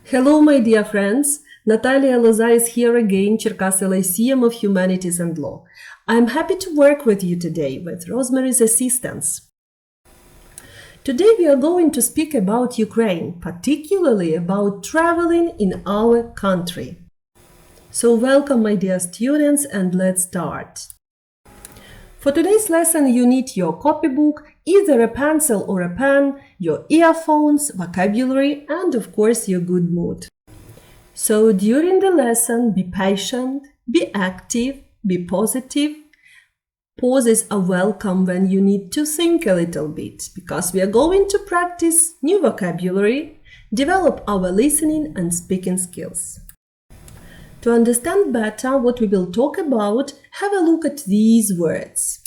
Hello, my dear friends. Natalia Loza is here again, Черкаси Lyceum of Humanities and Law. I'm happy to work with you today with Rosemary's assistance. Today we are going to speak about Ukraine, particularly about traveling in our country. So welcome, my dear students, and let's start. For today's lesson, you need your copybook, either a pencil or a pen, your earphones, vocabulary, and of course your good mood. So during the lesson, be patient, be active, be positive. Pauses are welcome when you need to think a little bit, because we are going to practice new vocabulary, develop our listening and speaking skills. To understand better what we will talk about, have a look at these words.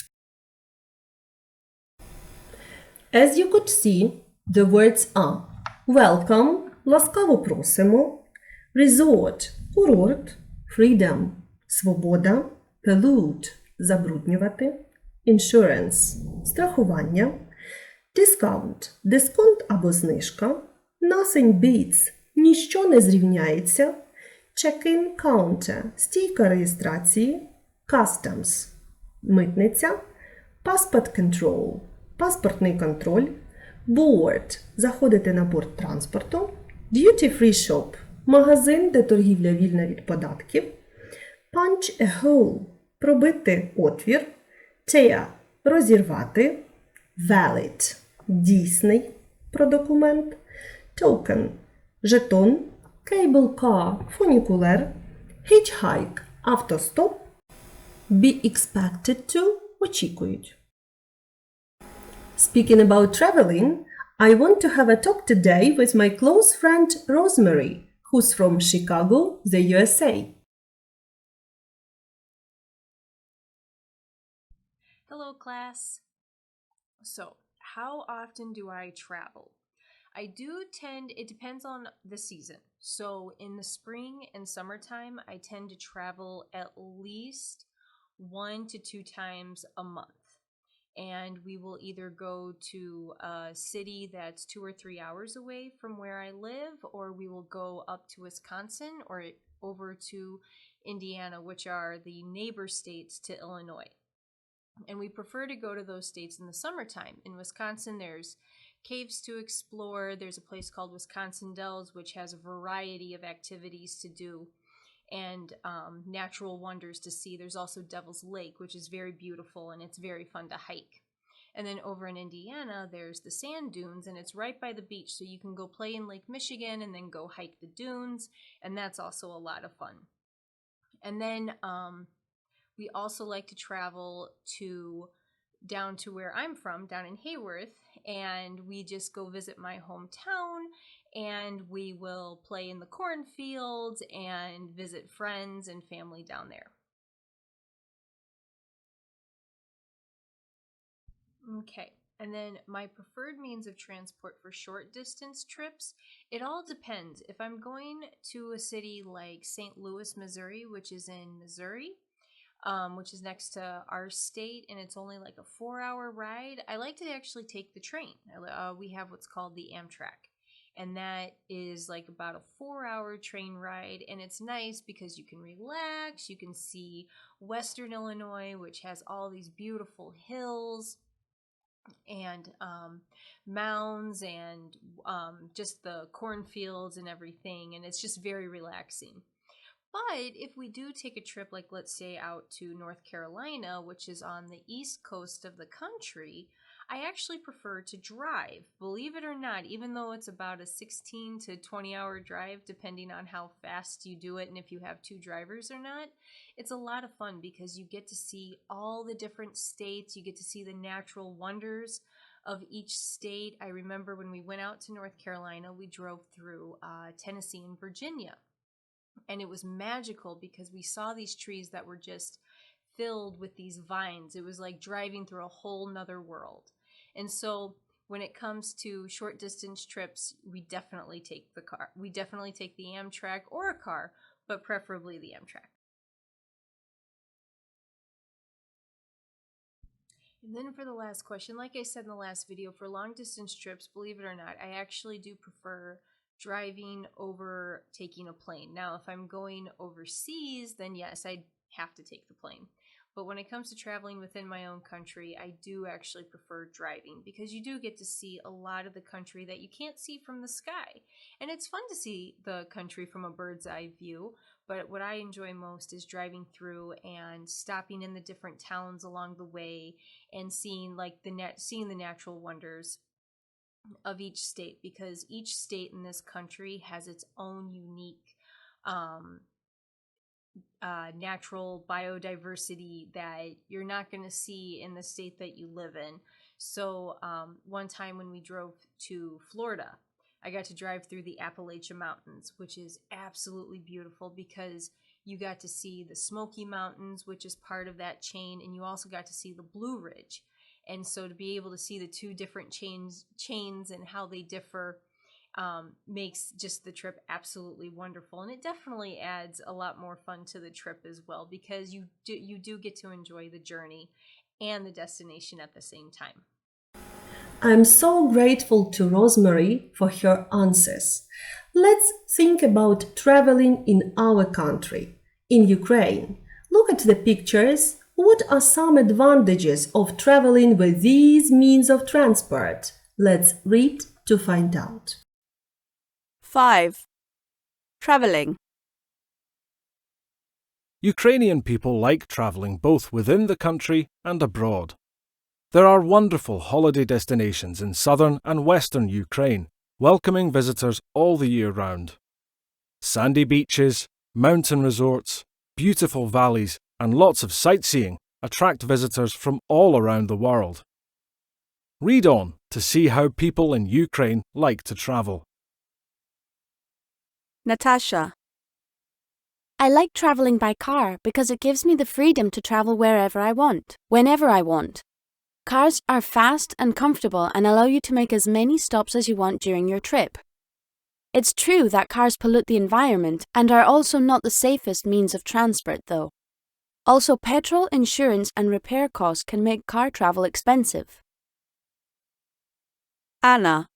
As you could see, the words are welcome, ласкаво просимо, resort, курорт, freedom, свобода, pollute, забруднювати, insurance, страхування, discount, дисконт або знижка, nothing beats, ніщо не зрівняється, check-in counter, стійка реєстрації, customs, митниця, passport control, паспортний контроль, board, заходити на борт транспорту, duty-free shop, магазин, де торгівля вільна від податків, punch a hole, пробити отвір, tear, розірвати, valid, дійсний про документ, token, жетон, cable car, фунікулер, hitchhike, автостоп, be expected to, очікують. Speaking about traveling, I want to have a talk today with my close friend Rosemary, who's from Chicago, the USA. Hello, class. So, how often do I travel? It depends on the season. So, in the spring and summertime, I tend to travel at least 1 to 2 times a month. And we will either go to a city that's 2 or 3 hours away from where I live, or we will go up to Wisconsin or over to Indiana, which are the neighbor states to Illinois. And we prefer to go to those states in the summertime. In Wisconsin, there's caves to explore. There's a place called Wisconsin Dells, which has a variety of activities to do and natural wonders to see. There's also Devil's Lake, which is very beautiful and it's very fun to hike. And then over in Indiana, there's the sand dunes, and it's right by the beach, so you can go play in Lake Michigan and then go hike the dunes, and that's also a lot of fun. And then we also like to travel down to where I'm from, down in Hayworth, and we just go visit my hometown, and we will play in the cornfields and visit friends and family down there. Okay, and then my preferred means of transport for short distance trips, it all depends. If I'm going to a city like St. Louis, Missouri, which is in Missouri, which is next to our state, and it's only like a 4-hour ride, I like to actually take the train. We have what's called the Amtrak, and that is like about a 4-hour train ride, and it's nice because you can relax, you can see Western Illinois, which has all these beautiful hills and mounds and just the cornfields and everything, and it's just very relaxing. But if we do take a trip, like let's say out to North Carolina, which is on the east coast of the country, I actually prefer to drive. Believe it or not, even though it's about a 16 to 20-hour drive, depending on how fast you do it and if you have 2 drivers or not, it's a lot of fun because you get to see all the different states. You get to see the natural wonders of each state. I remember when we went out to North Carolina, we drove through Tennessee and Virginia. And it was magical because we saw these trees that were just filled with these vines. It was like driving through a whole nother world. And so when it comes to short distance trips, we definitely take the car. We definitely take the Amtrak or a car, but preferably the Amtrak. And then for the last question, like I said in the last video, for long distance trips, believe it or not, I actually do prefer driving over taking a plane. Now, if I'm going overseas, then yes, I'd have to take the plane. But when it comes to traveling within my own country, I do actually prefer driving because you do get to see a lot of the country that you can't see from the sky. And it's fun to see the country from a bird's eye view, but what I enjoy most is driving through and stopping in the different towns along the way and seeing seeing the natural wonders of each state, because each state in this country has its own unique um, natural biodiversity that you're not going to see in the state that you live in. So one time when we drove to Florida, I got to drive through the Appalachian Mountains, which is absolutely beautiful because you got to see the Smoky Mountains, which is part of that chain, and you also got to see the Blue Ridge. And so to be able to see the two different chains and how they differ makes just the trip absolutely wonderful. And it definitely adds a lot more fun to the trip as well, because you do get to enjoy the journey and the destination at the same time. I'm so grateful to Rosemary for her answers. Let's think about traveling in our country, in Ukraine. Look at the pictures. What are some advantages of traveling with these means of transport? Let's read to find out. 5. Traveling. Ukrainian people like traveling both within the country and abroad. There are wonderful holiday destinations in southern and western Ukraine, welcoming visitors all the year round. Sandy beaches, mountain resorts, beautiful valleys, and lots of sightseeing attract visitors from all around the world. Read on to see how people in Ukraine like to travel. Natasha. I like traveling by car because it gives me the freedom to travel wherever I want, whenever I want. Cars are fast and comfortable and allow you to make as many stops as you want during your trip. It's true that cars pollute the environment and are also not the safest means of transport, though. Also, petrol, insurance, and repair costs can make car travel expensive. Anna.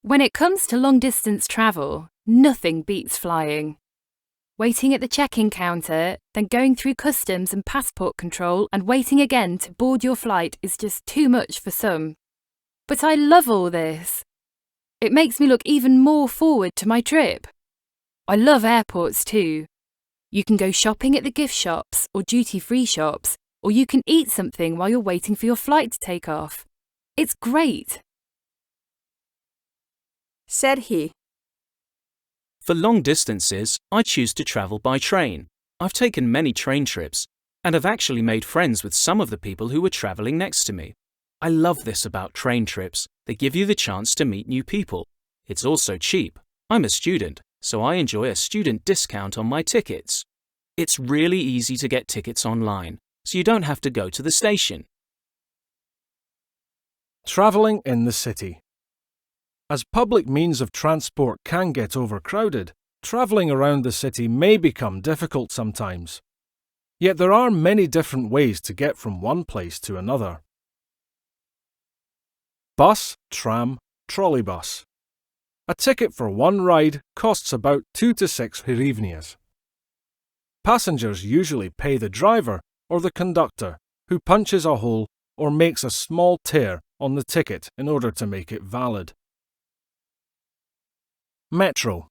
When it comes to long-distance travel, nothing beats flying. Waiting at the check-in counter, then going through customs and passport control and waiting again to board your flight is just too much for some. But I love all this. It makes me look even more forward to my trip. I love airports too. You can go shopping at the gift shops or duty-free shops, or you can eat something while you're waiting for your flight to take off. It's great. Serhi. For long distances, I choose to travel by train. I've taken many train trips and have actually made friends with some of the people who were traveling next to me. I love this about train trips. They give you the chance to meet new people. It's also cheap. I'm a student, so I enjoy a student discount on my tickets. It's really easy to get tickets online, so you don't have to go to the station. Travelling in the city. As public means of transport can get overcrowded, travelling around the city may become difficult sometimes. Yet there are many different ways to get from one place to another. Bus, tram, trolleybus. A ticket for one ride costs about 2 to 6 hryvnias. Passengers usually pay the driver or the conductor, who punches a hole or makes a small tear on the ticket in order to make it valid. Metro.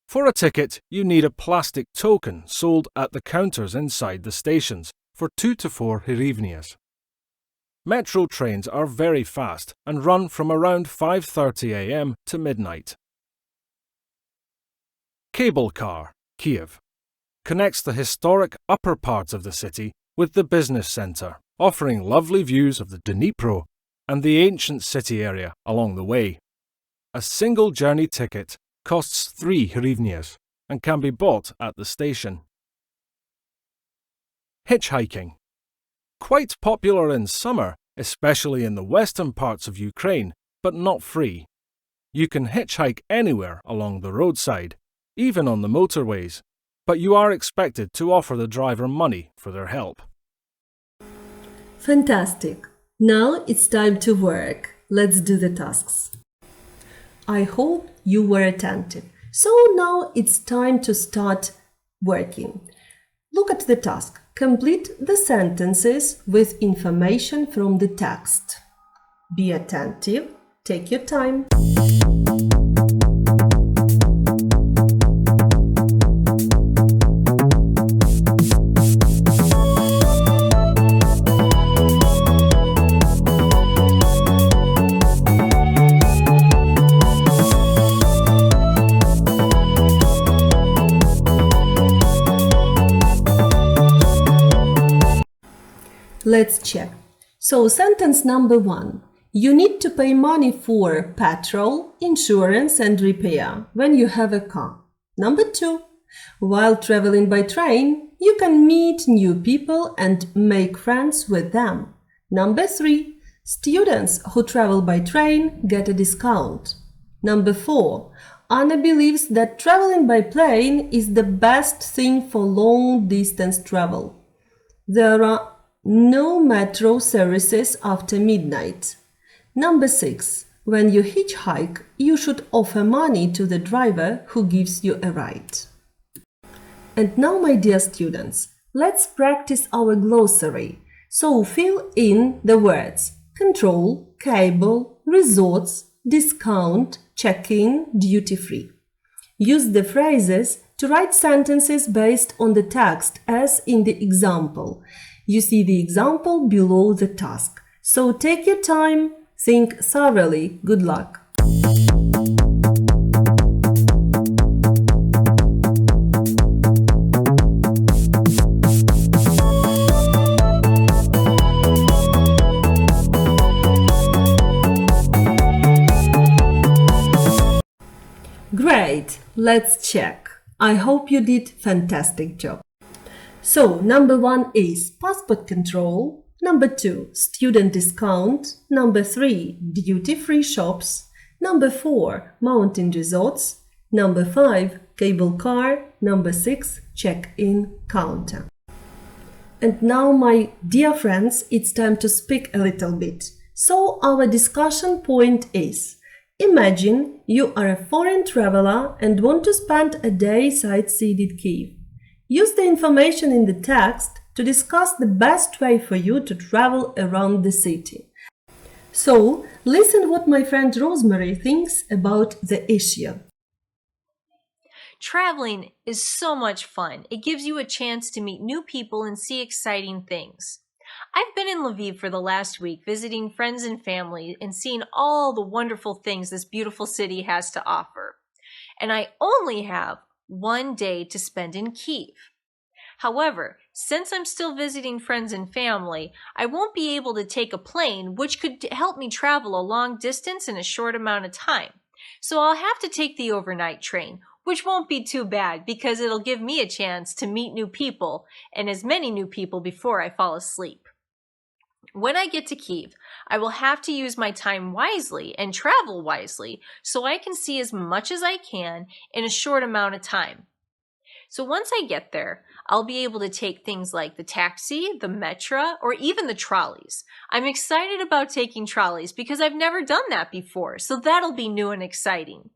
For a ticket, you need a plastic token sold at the counters inside the stations for 2 to 4 hryvnias. Metro trains are very fast and run from around 5:30 a.m. to midnight. Cable car, Kiev, connects the historic upper parts of the city with the business centre, offering lovely views of the Dnipro and the ancient city area along the way. A single journey ticket costs 3 hryvnias and can be bought at the station. Hitchhiking. Quite popular in summer, especially in the western parts of Ukraine, but not free. You can hitchhike anywhere along the roadside, even on the motorways, but you are expected to offer the driver money for their help. Fantastic! Now it's time to work. Let's do the tasks. I hope you were attentive. So now it's time to start working. Look at the task. Complete the sentences with information from the text. Be attentive. Take your time. Let's check. So, sentence number 1. You need to pay money for petrol, insurance and repair when you have a car. Number 2. While traveling by train, you can meet new people and make friends with them. Number 3. Students who travel by train get a discount. Number 4. Anna believes that traveling by plane is the best thing for long-distance travel. There are no metro services after midnight. Number 6. When you hitchhike, you should offer money to the driver who gives you a ride. And now, my dear students, let's practice our glossary. So fill in the words control, cable, resorts, discount, check-in, duty-free. Use the phrases to write sentences based on the text as in the example. You see the example below the task. So take your time, think thoroughly. Good luck! Great! Let's check. I hope you did fantastic job. So, number 1 is passport control. Number 2, student discount. Number 3, duty-free shops. Number 4, mountain resorts. Number 5, cable car. Number 6, check-in counter. And now, my dear friends, it's time to speak a little bit. So, our discussion point is: imagine you are a foreign traveler and want to spend a day sightseeing Kiev. Use the information in the text to discuss the best way for you to travel around the city. So, listen what my friend Rosemary thinks about the issue. Traveling is so much fun. It gives you a chance to meet new people and see exciting things. I've been in Lviv for the last week visiting friends and family and seeing all the wonderful things this beautiful city has to offer. And I only have one day to spend in Kiev. However, since I'm still visiting friends and family, I won't be able to take a plane, which could help me travel a long distance in a short amount of time. So I'll have to take the overnight train, which won't be too bad because it'll give me a chance to meet new people and as many new people before I fall asleep. When I get to Kiev, I will have to use my time wisely and travel wisely so I can see as much as I can in a short amount of time. So once I get there, I'll be able to take things like the taxi, the metro, or even the trolleys. I'm excited about taking trolleys because I've never done that before, so that'll be new and exciting.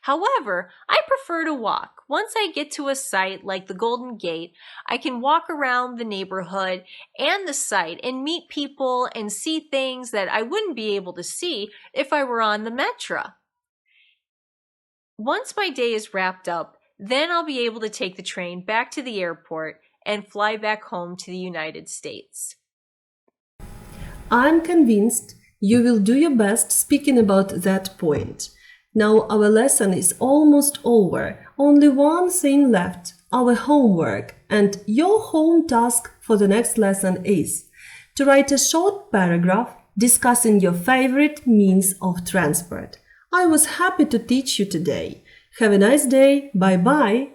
However, I prefer to walk. Once I get to a site like the Golden Gate, I can walk around the neighborhood and the site and meet people and see things that I wouldn't be able to see if I were on the metro. Once my day is wrapped up, then I'll be able to take the train back to the airport and fly back home to the United States. I'm convinced you will do your best speaking about that point. Now our lesson is almost over. Only one thing left, our homework. And your home task for the next lesson is to write a short paragraph discussing your favorite means of transport. I was happy to teach you today. Have a nice day. Bye-bye.